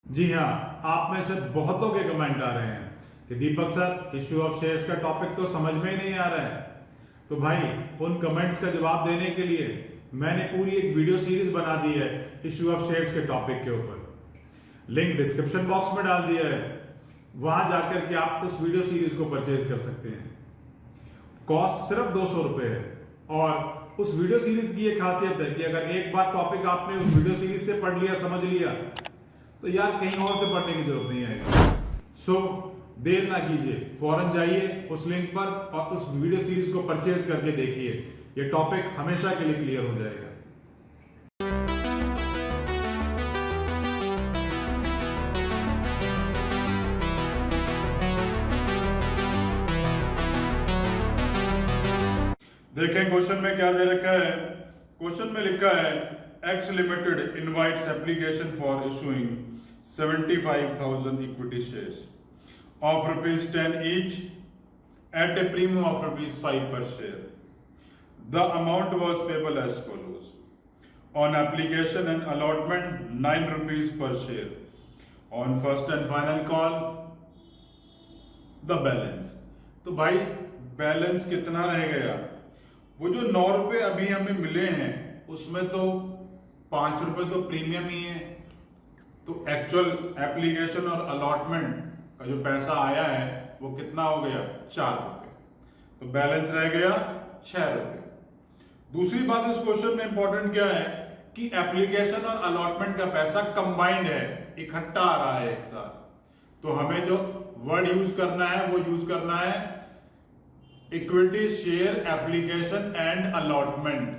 जी हाँ, आप में से बहुतों के कमेंट आ रहे हैं कि दीपक सर इश्यू ऑफ शेयर्स का टॉपिक तो समझ में ही नहीं आ रहा है। तो भाई उन कमेंट्स का जवाब देने के लिए मैंने पूरी एक वीडियो सीरीज बना दी है इश्यू ऑफ शेयर्स के टॉपिक के ऊपर। लिंक डिस्क्रिप्शन बॉक्स में डाल दिया है, वहां जाकर के आप उस वीडियो सीरीज को परचेज कर सकते हैं। कॉस्ट सिर्फ 200 रुपए है। और उस वीडियो सीरीज की एक खासियत है कि अगर एक बार टॉपिक आपने उस वीडियो सीरीज से पढ़ लिया, समझ लिया, तो यार कहीं और से पढ़ने की जरूरत नहीं आएगी। सो देर ना कीजिए, फौरन जाइए उस लिंक पर और उस वीडियो सीरीज को परचेज करके देखिए। ये टॉपिक हमेशा के लिए क्लियर हो जाएगा। देखें क्वेश्चन में क्या दे रखा है। क्वेश्चन में लिखा है x limited invites application for issuing 75,000 equity shares of ₹10 each at a premium of ₹5 per share. The amount was payable as follows: on application and allotment ₹9 per share, on first and final call the balance. तो भाई balance कितना रह गया? वो जो ₹9 अभी हमें मिले हैं उसमें तो ₹5 तो प्रीमियम ही है। तो एक्चुअल एप्लीकेशन और अलॉटमेंट का जो पैसा आया है वो कितना हो गया? ₹4। तो बैलेंस रह गया ₹6। दूसरी बात इस क्वेश्चन में इंपॉर्टेंट क्या है कि एप्लीकेशन और अलॉटमेंट का पैसा कंबाइंड है, इकट्ठा आ रहा है एक साथ। तो हमें जो वर्ड यूज करना है वो यूज करना है equity share application and allotment,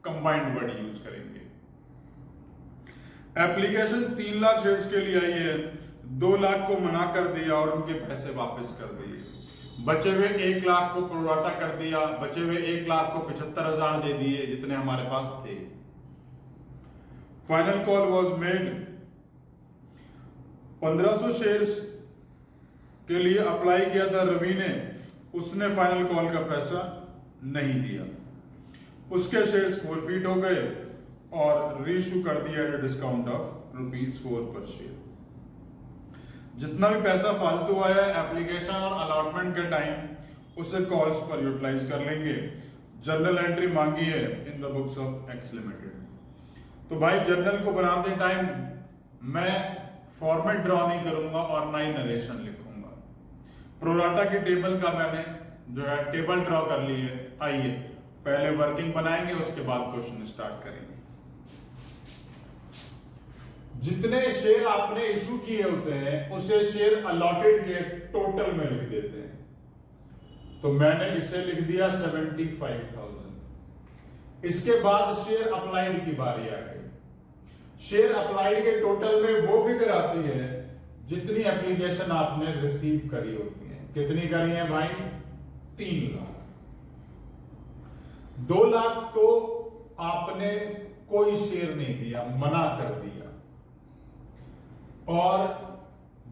combined word use करेंगे। एप्लीकेशन 3 लाख शेयर्स के लिए आई है, 2 लाख को मना कर दिया और उनके पैसे वापस कर दिए। बचे हुए 1 लाख को प्रोराटा कर दिया, बचे हुए 1 लाख को 75,000 दे दिए जितने हमारे पास थे। Final call was made, 1500 shares के लिए अप्लाई किया था रवि ने, उसने फाइनल कॉल का पैसा नहीं दिया, उसके शेयर्स फॉरफिट हो गए और रीइश्यू कर दिया एट डिस्काउंट ऑफ ₹4 पर शेयर। जितना भी पैसा फालतू आया एप्लीकेशन और अलॉटमेंट के टाइम उसे कॉल्स पर यूटिलाइज कर लेंगे। जर्नल एंट्री मांगी है in the books of x limited. तो भाई जर्नल को बनाते टाइम मैं फॉर्मेट ड्रॉ नहीं करूंगा और ना ही नरेशन लिखूंगा। प्रोराटा की टेबल का मैंने जो है टेबल ड्रॉ कर ली है। आइए पहले वर्किंग बनाएंगे, उसके बाद क्वेश्चन स्टार्ट करेंगे। जितने शेयर आपने इशू किए होते हैं उसे शेयर अलॉटेड के टोटल में लिख देते हैं। तो मैंने इसे लिख दिया 75,000। इसके बाद शेयर अप्लाइड की बारी आ गई। शेयर अप्लाइड के टोटल में वो फिगर आती है जितनी एप्लीकेशन आपने रिसीव करी होती है। कितनी करी है भाई? 3 लाख। 2 लाख को आपने कोई शेयर नहीं दिया, मना कर दिया, और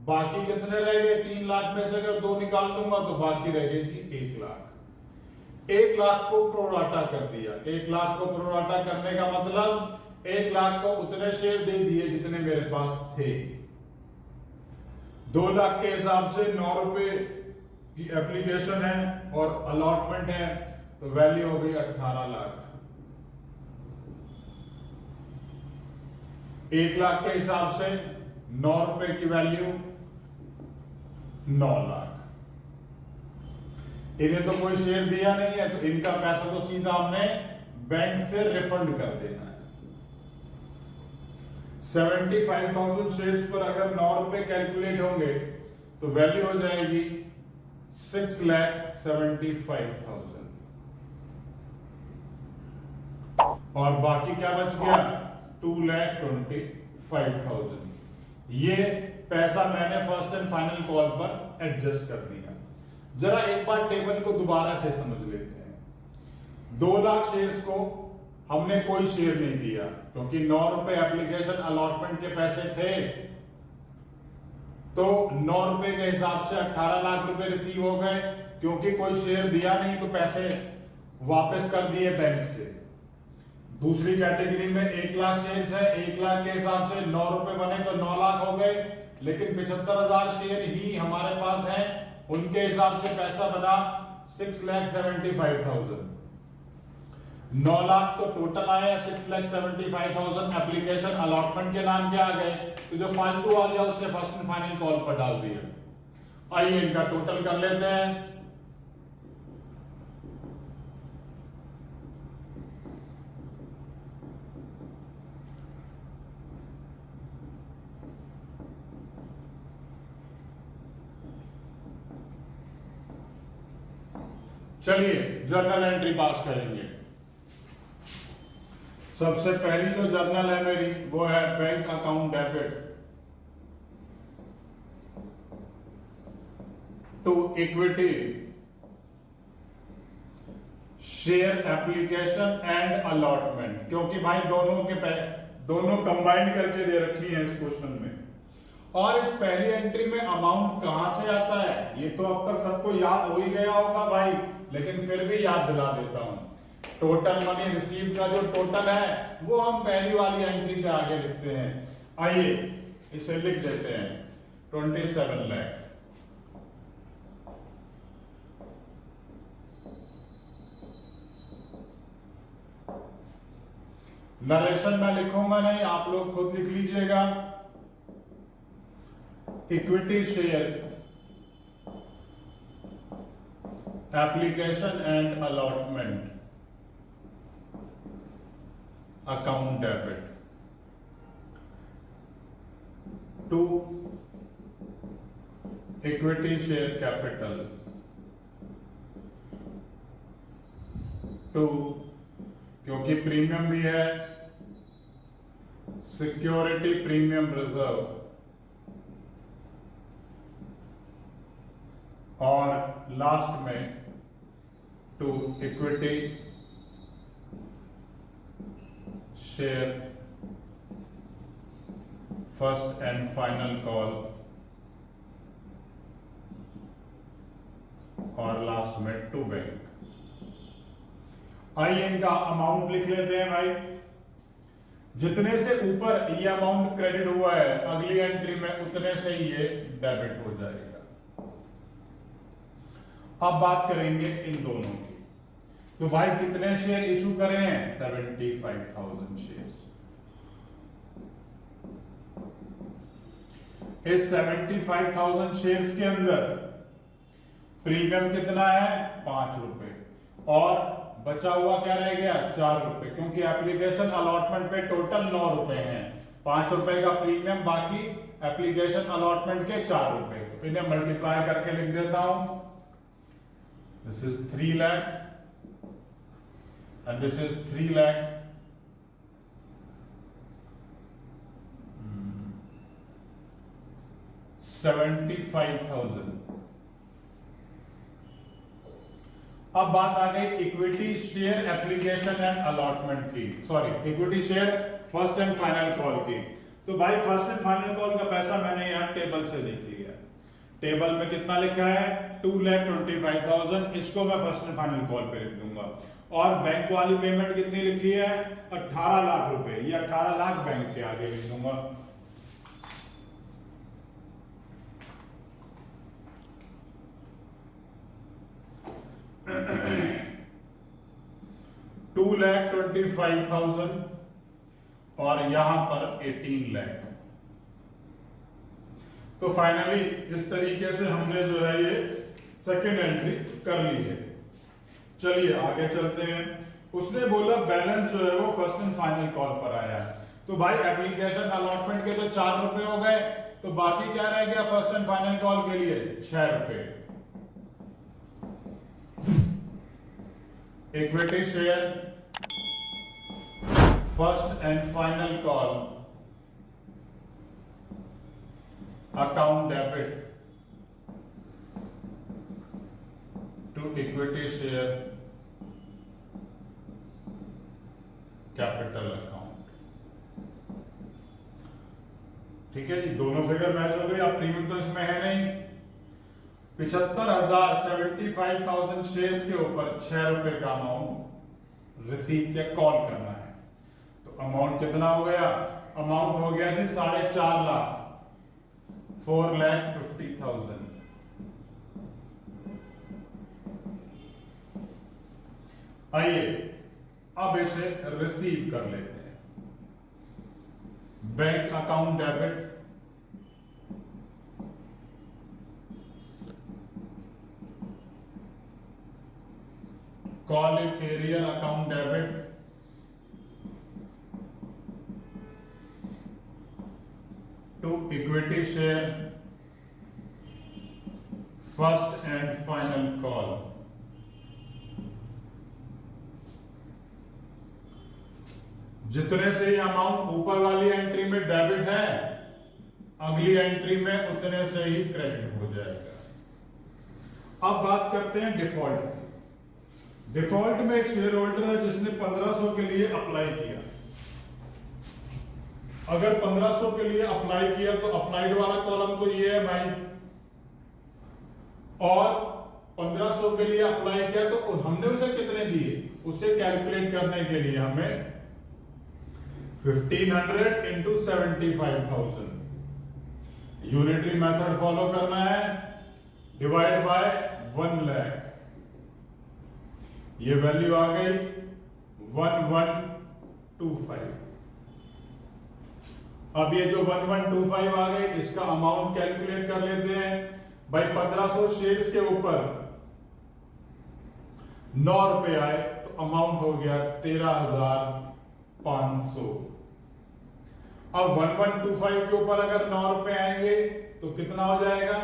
बाकी कितने रह गए? 3 लाख में से अगर 2 निकाल दूंगा तो बाकी रह गए जी 1 लाख। 1 लाख को प्रोराटा कर दिया। 1 लाख को प्रोराटा करने का मतलब 1 लाख को उतने शेयर दे दिए जितने मेरे पास थे। 2 लाख के हिसाब से ₹9 की एप्लीकेशन है और अलॉटमेंट है, तो वैल्यू हो गई 18 लाख। 1 लाख के हिसाब से ₹9 की वैल्यू 9 लाख। इन्हें तो कोई शेयर दिया नहीं है, तो इनका पैसा तो सीधा हमने बैंक से रिफंड कर देना है। 75,000 शेयर्स पर अगर ₹9 कैलकुलेट होंगे तो वैल्यू हो जाएगी 6,75,000। और बाकी क्या बच गया? 2,25,000। ये पैसा मैंने फर्स्ट एंड फाइनल कॉल पर एडजस्ट कर दिया। जरा एक बार टेबल को दोबारा से समझ लेते हैं। 2 लाख शेयर्स को हमने कोई शेयर नहीं दिया क्योंकि ₹9 एप्लीकेशन अलॉटमेंट के पैसे थे। तो ₹9 के हिसाब से 18 लाख रुपए रिसीव हो गए। क्योंकि कोई शेयर दिया नहीं तो पैसे वापस कर दिए बैंक से। दूसरी कैटेगरी में 1 लाख शेयर्स है, 1 लाख के हिसाब से 9 रुपए बने तो 9 लाख हो गए, लेकिन 75,000 शेयर ही हमारे पास हैं, उनके हिसाब से पैसा बना 6,75,000। 9 लाख तो टोटल आया, 6,75,000 एप्लीकेशन अलॉटमेंट के नाम के आ गए, तो जो फालतू आ गया उससे फर्स्ट एंड फाइनल कॉल पर डाल दिया। आइए इनका टोटल कर लेते हैं। चलिए जर्नल एंट्री पास करेंगे। सबसे पहली जो जर्नल है मेरी वो है bank account debit to equity share application and allotment, क्योंकि भाई दोनों कंबाइंड करके दे रखी है इस क्वेश्चन में। और इस पहली एंट्री में अमाउंट कहां से आता है ये तो अब तक सबको याद हो ही गया होगा भाई, लेकिन फिर भी याद दिला देता हूं। टोटल मनी रिसीव का जो टोटल है वो हम पहली वाली एंट्री के आगे लिखते हैं। आइए इसे लिख देते हैं 27 लाख। नरेशन में लिखूंगा नहीं, आप लोग खुद लिख लीजिएगा। Equity share application and allotment account debit to equity share capital to, क्योंकि प्रीमियम भी है, सिक्योरिटी प्रीमियम रिजर्व और लास्ट में to equity share first and final call और लास्ट में टू बैंक। आइए इनका अमाउंट लिख लेते हैं भाई। जितने से ऊपर ये अमाउंट क्रेडिट हुआ है अगली एंट्री में उतने से ही ये डेबिट हो जाएगा। अब बात करेंगे इन दोनों की। तो भाई कितने शेयर इशू करे हैं? 75,000 शेयर। इस 75,000 शेयर्स के अंदर प्रीमियम कितना है? 5 रुपए, और बचा हुआ क्या रह गया? 4 रुपए, क्योंकि एप्लीकेशन अलॉटमेंट पे टोटल 9 रुपए हैं। 5 रुपए का प्रीमियम, बाकी एप्लीकेशन अलॉटमेंट के 4 रुपए। तो इन्हें मल्टीप्लाई करके लिख देता हूं। This is 3 lakh and this is 3 lakh. 75,000। अब बात आ गई equity share application and allotment की, sorry equity share first and final call की। तो भाई फर्स्ट एंड फाइनल कॉल का पैसा मैंने यहाँ टेबल से देख लिया। टेबल में कितना लिखा है? 2,25,000। इसको मैं फर्स्ट एंड फाइनल कॉल पे लिख दूंगा। और बैंक वाली पेमेंट कितनी लिखी है? 18 लाख रुपए। ये 18 लाख बैंक के आगे लिख दूंगा। $2,25,000 और यहां पर 18 लाख। तो फाइनली इस तरीके से हमने जो है ये सेकेंड एंट्री कर ली है। चलिए आगे चलते हैं। उसने बोला बैलेंस जो है वो फर्स्ट एंड फाइनल कॉल पर आया है। तो भाई एप्लीकेशन अलॉटमेंट के तो 4 रुपए हो गए, तो बाकी क्या रह गया फर्स्ट एंड फाइनल कॉल के लिए? 6 रुपए। Equity share first and final call account debit to equity share capital account. ठीक है जी, दोनों फिगर मैच हो गई। अब प्रीमियम तो इसमें है नहीं। 75,000 शेयर्स के ऊपर 6 रुपए का अमाउंट रिसीव के कॉल करना है। अमाउंट कितना हो गया? अमाउंट हो गया जी 4.5 लाख, 4,50,000। आइए अब इसे रिसीव कर लेते हैं। Bank account debit, call it arrear account debit, to equity share, first and final call. जितने से ये अमाउंट ऊपर वाली एंट्री में डेबिट है, अगली एंट्री में उतने से ही क्रेडिट हो जाएगा। अब बात करते हैं डिफॉल्ट की। डिफॉल्ट में एक शेयर होल्डर है जिसने 1500 के लिए अप्लाई किया। अगर 1500 के लिए अप्लाई किया तो अप्लाइड वाला कॉलम तो ये है भाई, और 1500 के लिए अप्लाई किया तो हमने उसे कितने दिए, उसे कैलकुलेट करने के लिए हमें 1500 इंटू 75,000 यूनिटरी मेथड फॉलो करना है, डिवाइड बाय 1 लाख। ये वैल्यू आ गई 1125। अब ये जो 1125 आ गई, इसका अमाउंट कैलकुलेट कर लेते हैं भाई। 1500 शेयर्स के ऊपर 9 रुपए आए तो अमाउंट हो गया 13,500। अब 1125 के ऊपर अगर 9 रुपए आएंगे तो कितना हो जाएगा?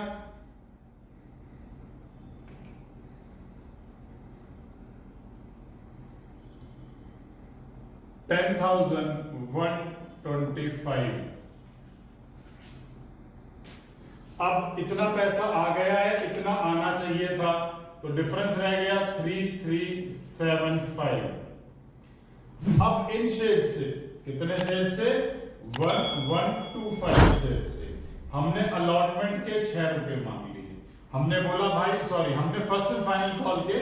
10,125। अब इतना पैसा आ गया है, इतना आना चाहिए था, तो डिफरेंस रह गया 3375। अब इन शेयर से, कितने शेयर से? 1125 शेयर से हमने अलॉटमेंट के 6 रुपए मांग लिए। हमने बोला भाई सॉरी, हमने फर्स्ट एंड फाइनल कॉल के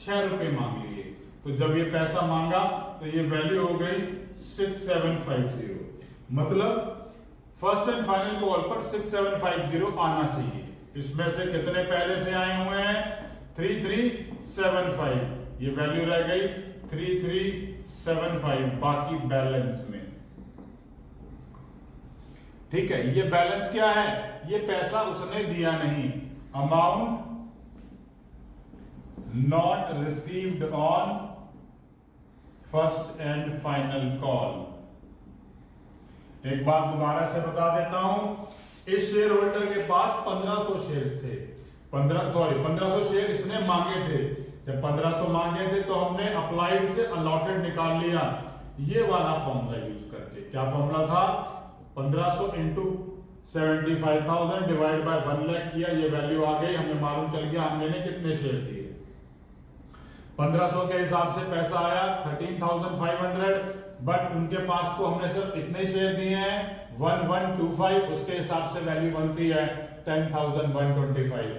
6 रुपए मांग लिए। तो जब ये पैसा मांगा तो ये वैल्यू हो गई 6750। मतलब फर्स्ट एंड फाइनल कॉल पर 6750 आना चाहिए। इसमें से कितने पहले से आए हुए हैं? 3375। ये वैल्यू रह गई 3375 बाकी बैलेंस में। ठीक है, ये बैलेंस क्या है? ये पैसा उसने दिया नहीं। Amount not received on first and final call. एक बात दोबारा से बता देता हूं, इस शेयर होल्डर के पास 1500 शेयर्स थे। 1500 शेयर इसने मांगे थे। जब 1500 मांगे थे तो हमने अप्लाइड से अलॉटेड निकाल लिया, ये वाला फॉर्मूला यूज करके। क्या फॉर्मूला था? 1500 इंटू 75,000 डिवाइड बाय 1 लाख किया, ये वैल्यू आ गई। हमें मालूम चल गया हमने कितने शेयर दिए। 1500 के हिसाब से पैसा आया 13,500, बट उनके पास तो हमने सिर्फ इतने शेयर दिए हैं 1125, उसके हिसाब से वैल्यू बनती है 10,125।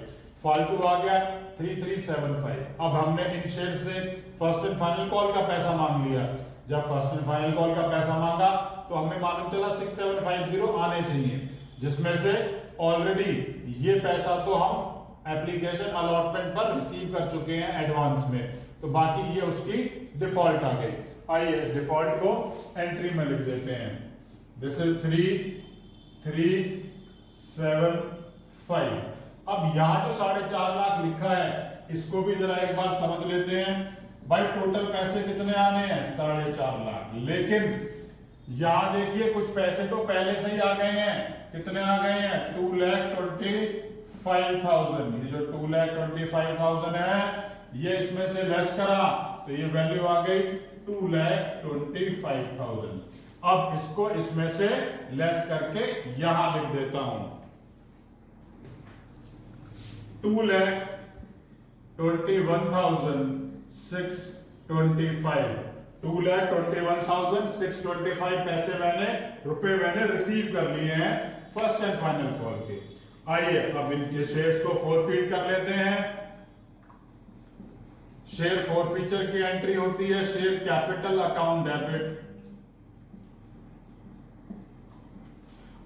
फालतू आ गया 3375। अब हमने इन शेयर से फर्स्ट एंड फाइनल कॉल का पैसा मांग लिया। जब फर्स्ट एंड फाइनल कॉल का पैसा मांगा तो हमें मालूम चला 6750 आने चाहिए, जिसमें से ऑलरेडी ये पैसा तो हम एप्लीकेशन अलॉटमेंट पर रिसीव कर चुके हैं एडवांस में, तो बाकी ये उसकी डिफॉल्ट आ गई। आइए इस डिफॉल्ट को एंट्री में लिख देते हैं। This is 3375। अब यहां जो 4.5 लाख लिखा है, इसको भी जरा एक बार समझ लेते हैं। भाई टोटल पैसे कितने आने हैं? 4.5 लाख। लेकिन यहां देखिए कुछ पैसे तो पहले से ही आ गए हैं। कितने आ गए हैं? 2,25,000। ये जो 2,25,000 है, ये इसमें से लेस करा तो ये वैल्यू आ गई 2,25,000। अब इसको इसमें से लेस करके यहां लिख देता हूं 2,21,625। 2,21,625 पैसे रुपए मैंने रिसीव कर लिए हैं फर्स्ट एंड फाइनल कॉल के। आइए अब इनके शेयर्स को फॉरफीट कर लेते हैं। शेयर फॉरफीचर की एंट्री होती है शेयर कैपिटल अकाउंट डेबिट,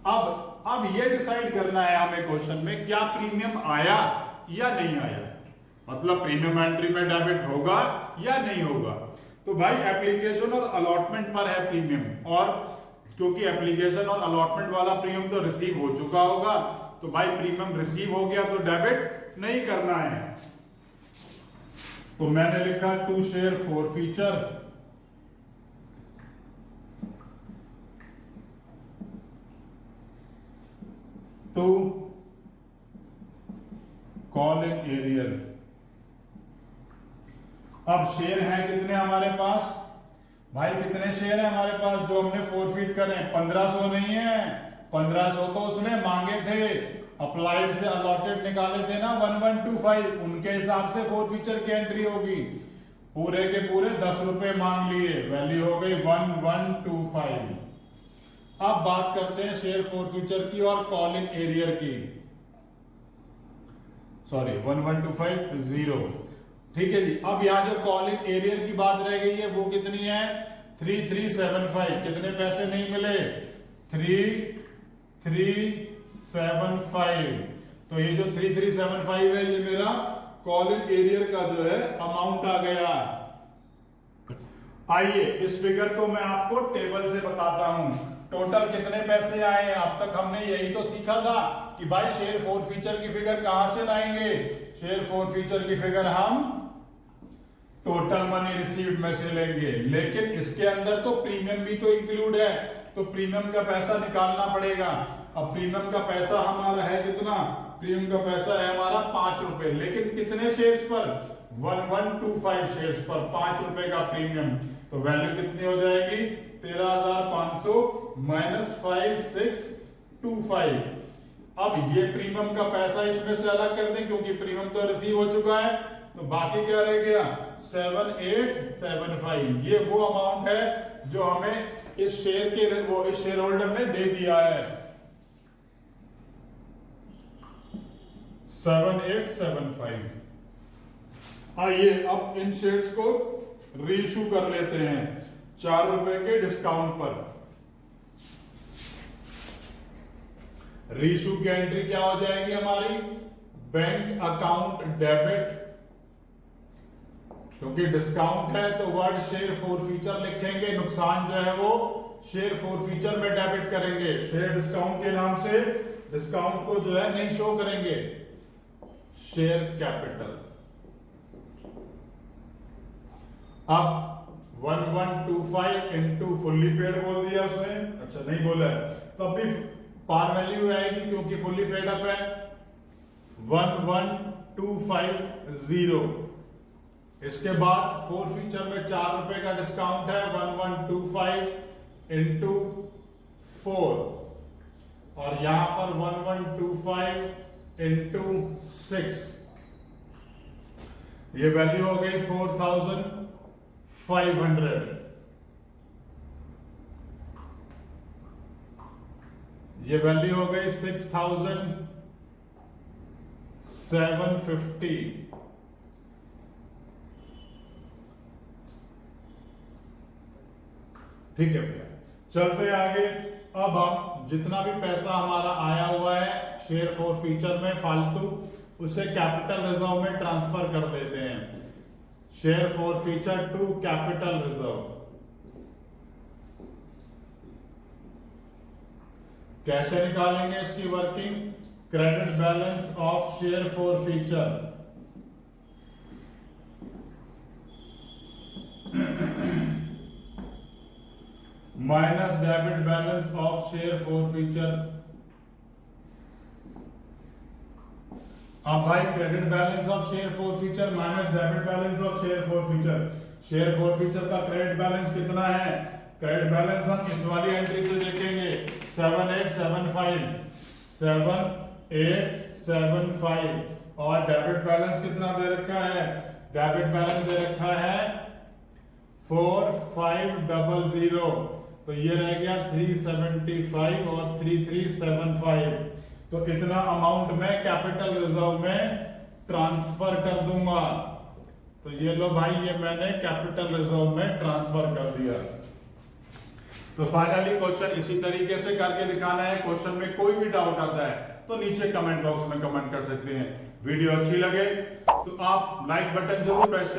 अब ये डिसाइड करना है हमें क्वेश्चन में, क्या प्रीमियम आया या नहीं आया, मतलब प्रीमियम एंट्री में डेबिट होगा या नहीं होगा। तो भाई एप्लीकेशन और अलॉटमेंट पर है प्रीमियम, और क्योंकि एप्लीकेशन और अलॉटमेंट वाला प्रीमियम तो रिसीव हो चुका होगा, तो भाई प्रीमियम रिसीव हो गया तो डेबिट नहीं करना है। तो मैंने लिखा to share forfeiture to call in arrear. अब शेयर है कितने हमारे पास, भाई कितने शेयर है हमारे पास जो हमने फोरफीट करें, 1500 नहीं है, 1500 तो उसने मांगे थे, अप्लाइड से अलॉटेड निकाले थे ना 1125, उनके हिसाब से फोरफीचर की एंट्री होगी, पूरे के पूरे 10 रुपए मांग लिए, वैल्यू हो गई 1125। अब बात करते हैं शेयर फोरफीचर की और कॉल इन एरियर की, सॉरी 11250, ठीक है जी। अब यहां जो कॉल इन एरियर की बात रह गई है वो कितनी है, 3375, कितने पैसे नहीं मिले, 3375, तो ये जो 3375 है ये मेरा कॉल इन एरियर का जो है अमाउंट आ गया। आइए इस फिगर को मैं आपको टेबल से बताता हूं, टोटल कितने पैसे आए हैं। अब तक हमने यही तो सीखा था कि भाई शेयर फोरफीचर की फिगर कहां से लाएंगे, शेयर फोरफीचर की फिगर हम टोटल मनी रिसीव्ड में से लेंगे, लेकिन इसके अंदर तो प्रीमियम भी तो इंक्लूड है, तो प्रीमियम का पैसा निकालना पड़ेगा। अब प्रीमियम का पैसा हमारा है कितना, प्रीमियम का पैसा है हमारा 5 रुपए, लेकिन कितने शेयर्स पर, 1125 शेयर्स पर 5 रुपए का प्रीमियम, तो वैल्यू कितनी हो जाएगी 13,500 माइनस 5625। अब ये प्रीमियम का पैसा इसमें से अलग कर दें क्योंकि प्रीमियम तो रिसीव हो चुका है, तो बाकी क्या रह गया 7875। ये वो अमाउंट है जो हमें इस शेयर के इस शेयर होल्डर ने दे दिया है, 7875। आइए अब इन शेयर्स को रीइश्यू कर लेते हैं 4 रुपए के डिस्काउंट पर। रीइश्यू की एंट्री क्या हो जाएगी हमारी, बैंक अकाउंट डेबिट, क्योंकि डिस्काउंट है तो वर्ड शेयर फोरफीचर लिखेंगे, नुकसान जो है वो शेयर फोरफीचर में डेबिट करेंगे, शेयर डिस्काउंट के नाम से डिस्काउंट को जो है नहीं शो करेंगे, शेयर कैपिटल। अब 1125 इंटू फुल्ली पेड बोल दिया उसने, अच्छा नहीं बोला है तो अब भी पार वैल्यू आएगी क्योंकि फुल्ली पेड अप है, 11250। इसके बाद फोरफीचर में 4 रुपए का डिस्काउंट है, 1125 इंटू 4, और यहां पर 1125 इंटू 6, ये वैल्यू हो गई 4500। ये वैल्यू हो गई 6750। ठीक है भैया, चलते आगे। अब हम जितना भी पैसा हमारा आया हुआ है शेयर फोरफीचर में फालतू, उसे कैपिटल रिजर्व में ट्रांसफर कर देते हैं, share forfeiture to capital reserve. कैसे निकालेंगे इसकी working, credit balance of share forfeiture, minus debit balance of share forfeiture. अब भाई credit balance of share forfeiture minus debit balance of share forfeiture, share forfeiture का credit balance कितना है, credit balance हम इस वाली एंट्री से देखेंगे 7875, और डेबिट बैलेंस कितना दे रखा है, डेबिट बैलेंस दे रखा है 4500, तो ये रह गया 375 और 3375, तो इतना अमाउंट मैं कैपिटल रिजर्व में ट्रांसफर कर दूंगा। तो ये लो भाई, ये मैंने कैपिटल रिजर्व में ट्रांसफर कर दिया। तो फाइनली क्वेश्चन इसी तरीके से करके दिखाना है। क्वेश्चन में कोई भी डाउट आता है तो नीचे कमेंट बॉक्स में कमेंट कर सकते हैं। वीडियो अच्छी लगे तो आप लाइक बटन जरूर प्रेस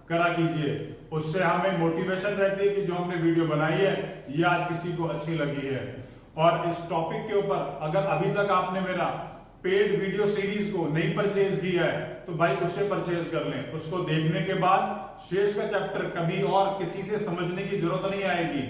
करा कीजिए, उससे हमें मोटिवेशन रहती है कि जो हमने वीडियो बनाई है ये आज किसी को अच्छी लगी है। और इस टॉपिक के ऊपर अगर अभी तक आपने मेरा पेड वीडियो सीरीज को नहीं परचेज किया है तो भाई उससे परचेज कर लें। उसको देखने के बाद शेष का चैप्टर कभी और किसी से समझने की जरूरत नहीं आएगी।